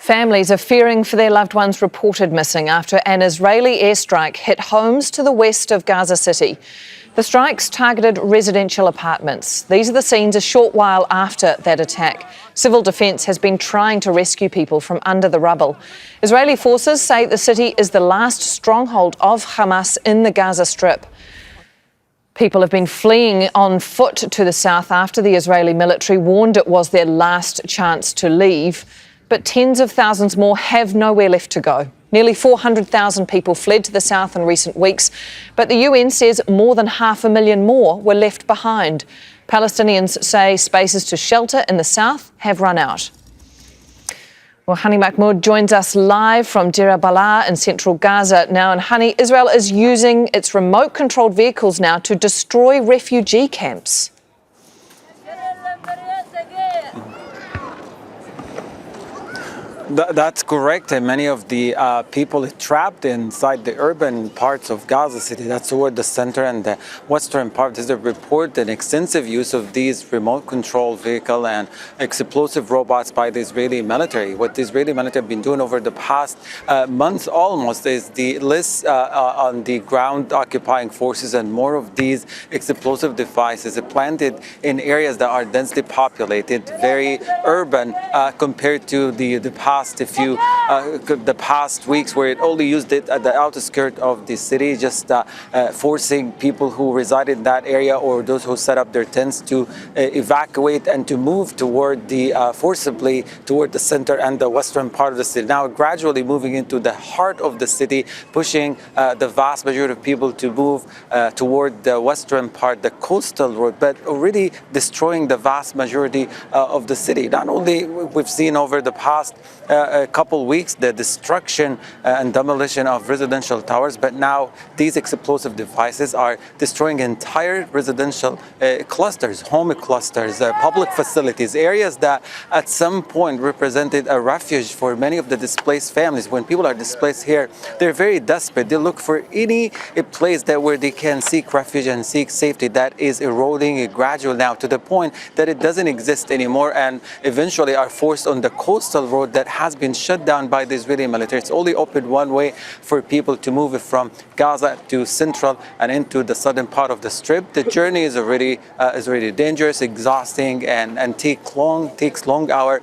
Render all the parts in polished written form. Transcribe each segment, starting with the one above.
Families are fearing for their loved ones reported missing after an Israeli airstrike hit homes to the west of Gaza City. The strikes targeted residential apartments. These are the scenes a short while after that attack. Civil defence has been trying to rescue people from under the rubble. Israeli forces say the city is the last stronghold of Hamas in the Gaza Strip. People have been fleeing on foot to the south after the Israeli military warned it was their last chance to leave. But tens of thousands more have nowhere left to go. Nearly 400,000 people fled to the south in recent weeks, but the UN says more than 500,000 more were left behind. Palestinians say spaces to shelter in the south have run out. Well, Hani Mahmoud joins us live from Deir al-Balah in central Gaza now. And Hani, Israel is using its remote-controlled vehicles now to destroy refugee camps. That's correct. And many of the people trapped inside the urban parts of Gaza City, that's toward the center and the western part, there's a report an extensive use of these remote control vehicle and explosive robots by the Israeli military. What the Israeli military have been doing over the past month almost is the list on the ground occupying forces and more of these explosive devices planted in areas that are densely populated, very urban compared to the past weeks where it only used it at the outer skirt of the city, just forcing people who reside in that area or those who set up their tents to evacuate and to move toward the forcibly toward the center and the western part of the city. Now gradually moving into the heart of the city, pushing the vast majority of people to move toward the western part, the coastal road, but already destroying the vast majority of the city. Not only we've seen over the past a couple weeks the destruction and demolition of residential towers, but now these explosive devices are destroying entire residential clusters, home clusters, public facilities, areas that at some point represented a refuge for many of the displaced families. When people are displaced here, they're very desperate. They look for any place where they can seek refuge and seek safety. That is eroding gradually now to the point that it doesn't exist anymore and eventually are forced on the coastal road that has been shut down by the Israeli military. It's only opened one way for people to move from Gaza to central and into the southern part of the strip. The journey is already dangerous, exhausting, and takes long hours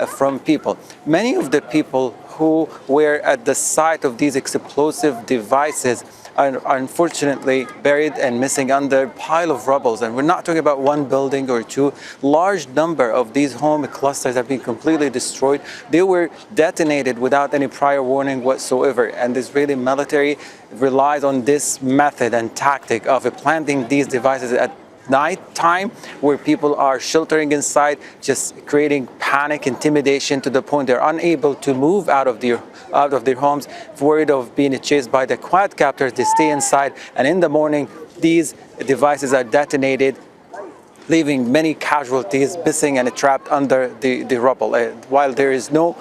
from people. Many of the people who were at the site of these explosive devices are unfortunately buried and missing under a pile of rubble. And we're not talking about one building or two. Large number of these home clusters have been completely destroyed. They were detonated without any prior warning whatsoever. And the Israeli military relies on this method and tactic of planting these devices at night time where people are sheltering inside, just creating panic, intimidation to the point they're unable to move out of their homes, worried of being chased by the quad captors. They stay inside, and in the morning these devices are detonated, leaving many casualties missing and trapped under the rubble. While there is no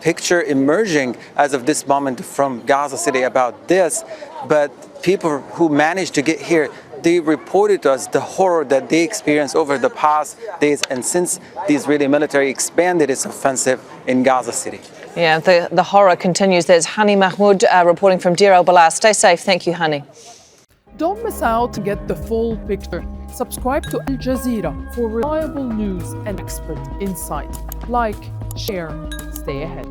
picture emerging as of this moment from Gaza City about this, but people who managed to get here, they reported to us the horror that they experienced over the past days and since the Israeli military expanded its offensive in Gaza City. Yeah, the horror continues. There's Hani Mahmoud reporting from Deir al-Balah. Stay safe. Thank you, Hani. Don't miss out to get the full picture. Subscribe to Al Jazeera for reliable news and expert insight. Like, share, stay ahead.